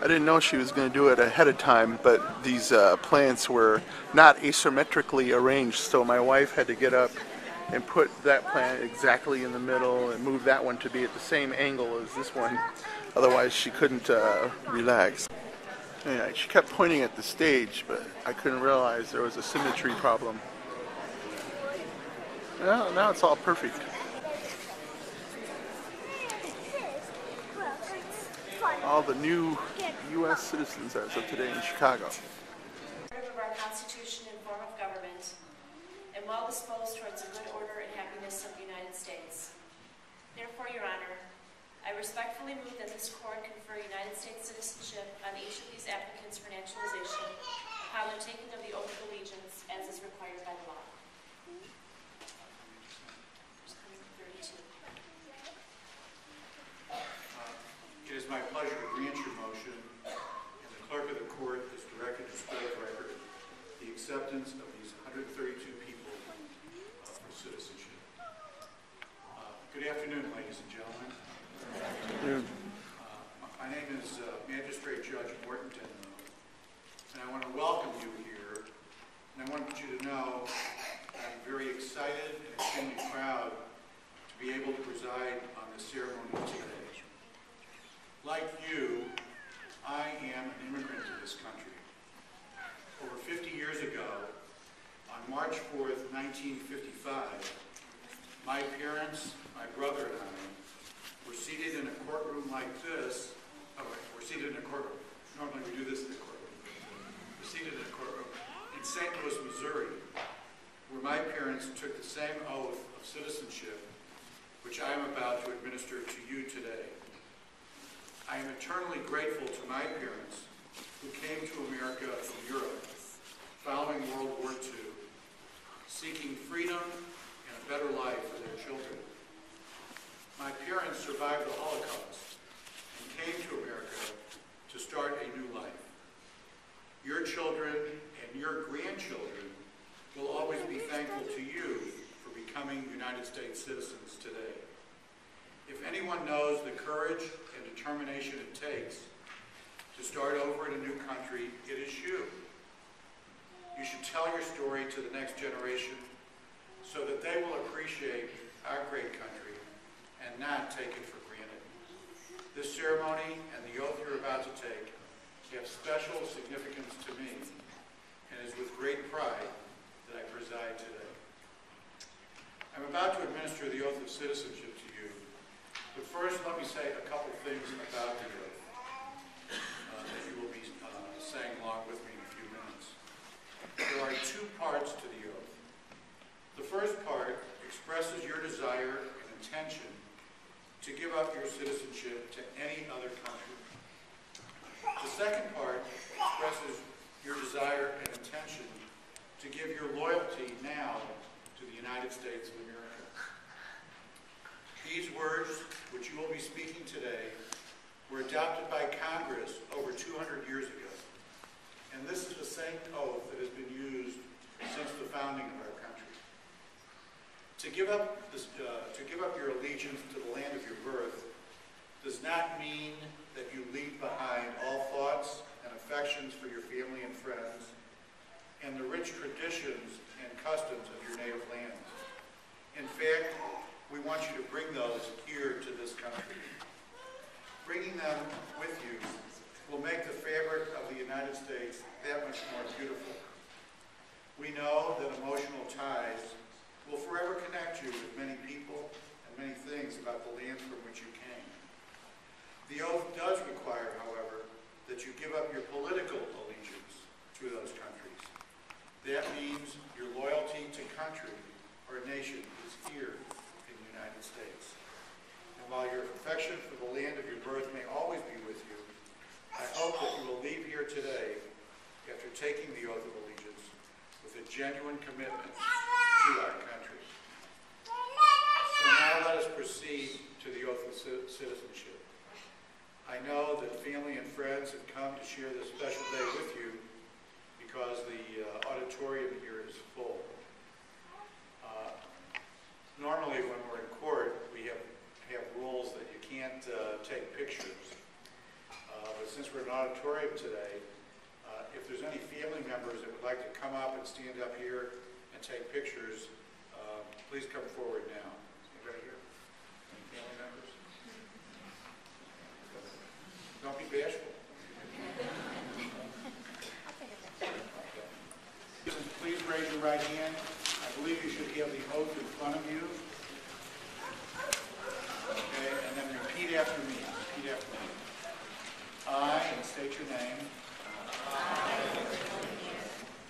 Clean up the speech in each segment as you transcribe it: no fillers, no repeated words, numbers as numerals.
I didn't know she was going to do it ahead of time, but these plants were not asymmetrically arranged, so my wife had to get up and put that plant exactly in the middle and move that one to be at the same angle as this one. Otherwise, she couldn't relax. Anyway, she kept pointing at the stage, but I couldn't realize there was a symmetry problem. Well, now it's all perfect. All the new U.S. citizens as of today in Chicago. Of our Constitution and form of government, and well disposed towards the good order and happiness of the United States. Therefore, Your Honor, I respectfully move that this court confer United States citizenship on each of these applicants for naturalization upon the taking of the oath of allegiance as is required by the law. It is my pleasure to grant your motion, and the clerk of the court is directed to spread of record the acceptance of these 132 people for citizenship. Good afternoon, ladies and gentlemen. Good afternoon. My name is Magistrate Judge Morton Denmo, and I want to welcome you here, and I want you to know I'm very excited and extremely proud to be able to preside on this ceremony today. Like you, I am an immigrant to this country. Over 50 years ago, on March 4th, 1955, my parents, my brother and I were seated in a courtroom like this. Oh, we're seated in a courtroom. Normally we do this in a courtroom. We're seated in a courtroom in St. Louis, Missouri, where my parents took the same oath of citizenship, which I am about to administer to you today. I am eternally grateful to my parents who came to America from Europe following World War II, seeking freedom and a better life for their children. My parents survived the Holocaust and came to America to start a new life. Your children and your grandchildren will always be thankful to you for becoming United States citizens today. If anyone knows the courage and determination it takes to start over in a new country, it is you. You should tell your story to the next generation so that they will appreciate our great country and not take it for granted. This ceremony and the oath you're about to take have special significance to me, and it is with great pride that I preside today. I'm about to administer the oath of citizenship to you. But first, let me say a couple things about the oath that you will be saying along with me in a few minutes. There are two parts to the oath. The first part expresses your desire and intention to give up your citizenship to any other country. The second part expresses your desire and intention to give your loyalty now to the United States of America. These words, which you will be speaking today, were adopted by Congress over 200 years ago. And this is the same oath that has been used since the founding of our country. To give up your allegiance to the land of your birth does not mean that you leave behind all thoughts and affections for your family and friends and the rich traditions and customs of your native land. In fact, we want you to bring those here to this country. Bringing them with you will make the fabric of the United States that much more beautiful. We know that emotional ties will forever connect you with many people and many things about the land from which you came. The oath does require, however, that you give up your political allegiance to those countries. That means your loyalty to country or nation is here in the United States. And while your affection for the land of your birth may always be with you, I hope that you will leave here today, after taking the oath of allegiance, with a genuine commitment to our country. So now let us proceed to the oath of citizenship. I know that family and friends have come to share this special day with you because the auditorium here is full. Normally when we're in court, we have rules that you can't take pictures. But since we're in an auditorium today. If there's any family members that would like to come up and stand up here and take pictures, please come forward now. Anybody here? Any family members? Don't be bashful. Please raise your right hand. I believe you should have the oath in front of you. Okay, and then repeat after me. Repeat after me. I, and state your name.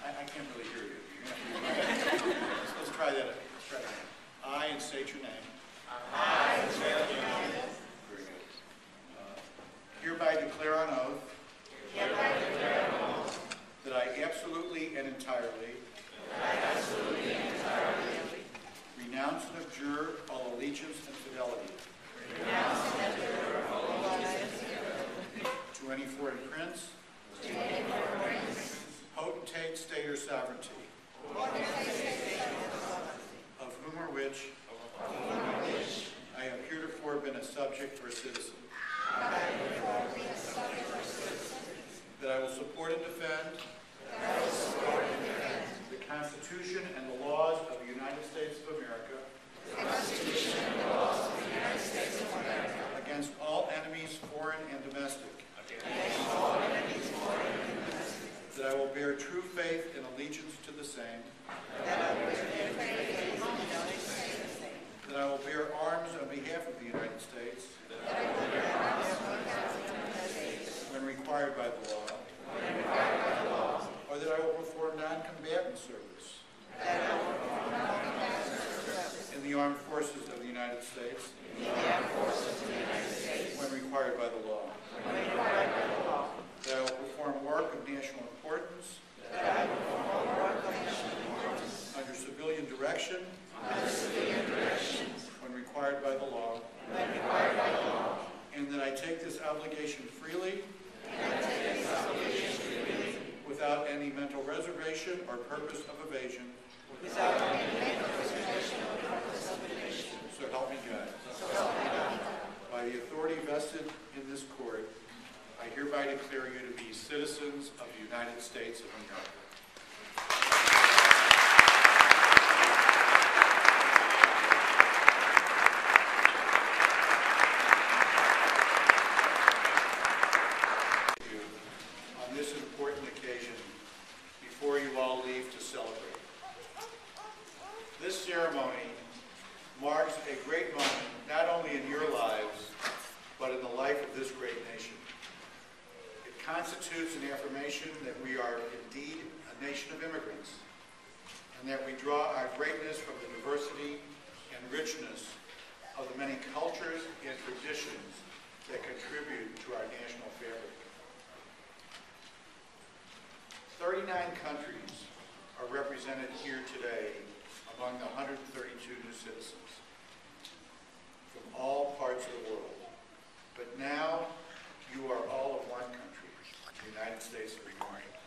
I can't really hear you. Let's try that. Let's try that. I, and state your name. I, and state your name. Very good. Hereby declare on oath. That I absolutely and entirely. Renounce and abjure all allegiance and fidelity. To any foreign prince. Potentate, state, or sovereignty. Of whom or which. I have heretofore been a subject or citizen. That I will support and defend. The Constitution and the laws of the United States of America. Against all enemies, foreign and domestic. That I will bear true faith and allegiance to the same. That I will bear arms on behalf of the United States. When required by the law. Or that I will perform non-combatant service. In the armed forces of the United States. When required by the law. That I will perform work of national importance. Under civilian direction. When required by the law. And that I take this obligation freely. Without any mental reservation or purpose of evasion. So help me God. By the authority vested in this court, I hereby declare you to be citizens of the United States of America. On this important occasion, before you all leave to celebrate. This ceremony marks a great moment, not only in your lives, but in the life of this great nation. It constitutes an affirmation that we are indeed a nation of immigrants, and that we draw our greatness from the diversity and richness of the many cultures and traditions that contribute to our national fabric. 39 countries are represented here today among the 132 new citizens from all parts of the world. But now you are all of one country, the United States of America.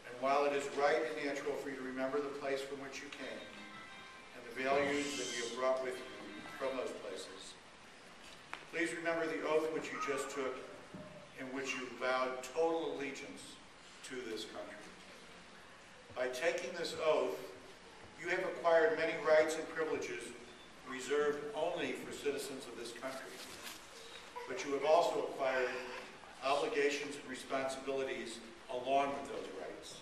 And while it is right and natural for you to remember the place from which you came and the values that you have brought with you from those places, please remember the oath which you just took in which you vowed total allegiance to this country. By taking this oath, you have acquired many rights and privileges reserved only for citizens of this country. But you have also acquired obligations and responsibilities along with those rights.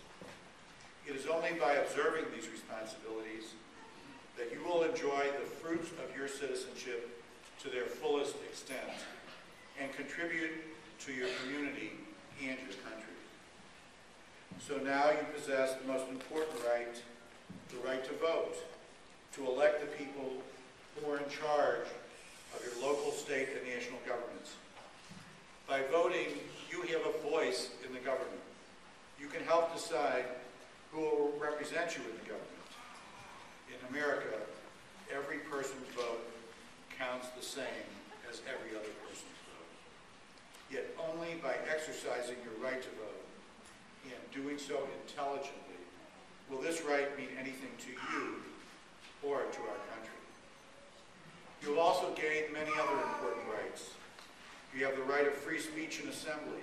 It is only by observing these responsibilities that you will enjoy the fruits of your citizenship to their fullest extent and contribute to your community and your country. So now you possess the most important right, the right to vote, to elect the people who are in charge of your local, state, and national governments. By voting, you have a voice in the government. You can help decide who will represent you in the government. In America, every person's vote counts the same as every other person's vote. Yet only by exercising your right to vote and doing so intelligently will this right mean anything to you or to our country. You will also gain many other important rights. You have the right of free speech and assembly,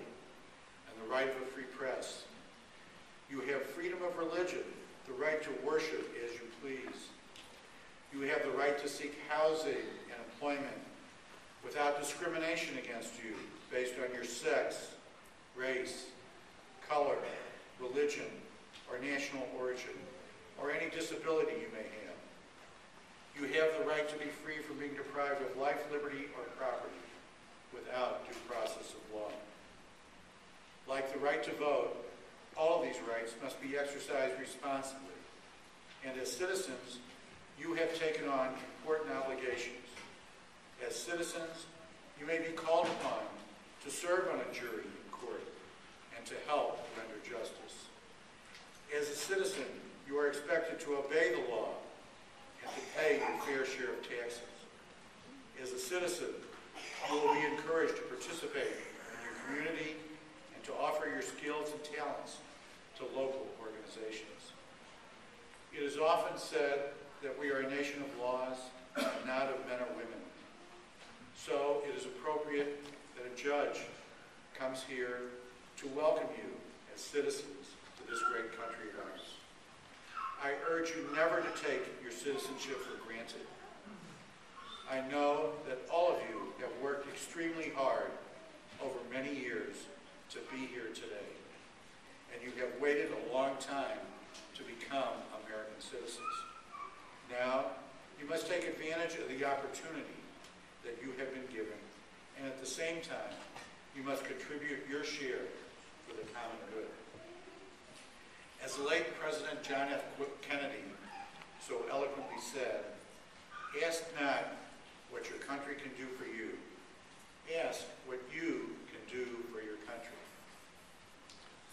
and the right of a free press. You have freedom of religion, the right to worship as you please. You have the right to seek housing and employment without discrimination against you based on your sex, race, color, religion, or national origin, or any disability you may have. You have the right to be free from being deprived of life, liberty, or property without due process of law. Like the right to vote, all these rights must be exercised responsibly. And as citizens, you have taken on important obligations. As citizens, you may be called upon to serve on a jury in court and to help render justice. As a citizen, you are expected to obey the law and to pay your fair share of taxes. As a citizen, you will be encouraged to participate in your community and to offer your skills and talents to local organizations. It is often said that we are a nation of laws and not of men or women. So it is appropriate that a judge comes here to welcome you as citizens to this great country of ours. I urge you never to take your citizenship for granted. I know that all of you have worked extremely hard over many years to be here today, and you have waited a long time to become American citizens. Now, you must take advantage of the opportunity that you have been given, and at the same time, you must contribute your share for the common good. As the late President John F. Kennedy so eloquently said, ask not what your country can do for you. Ask what you can do for your country.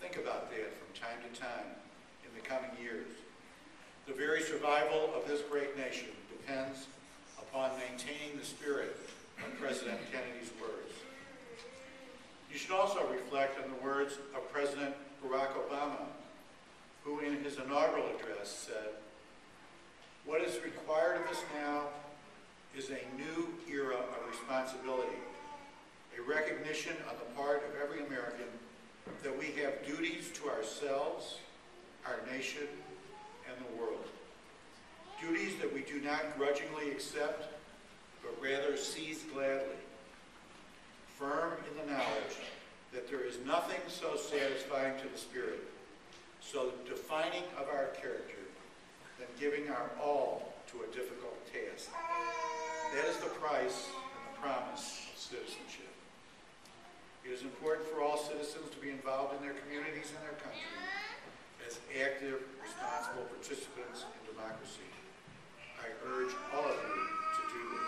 Think about that from time to time in the coming years. The very survival of this great nation depends upon maintaining the spirit of President Kennedy's words. You should also reflect on the words of President Barack Obama, who in his inaugural address said, "What is required of us now is a new era of responsibility, a recognition on the part of every American that we have duties to ourselves, our nation, and the world. Duties that we do not grudgingly accept, but rather seize gladly, firm in the knowledge that there is nothing so satisfying to the spirit, so defining of our character, than giving our all to a difficult task. That is the price and the promise of citizenship. It is important for all citizens to be involved in their communities and their country as active, responsible participants in democracy. I urge all of you to do this.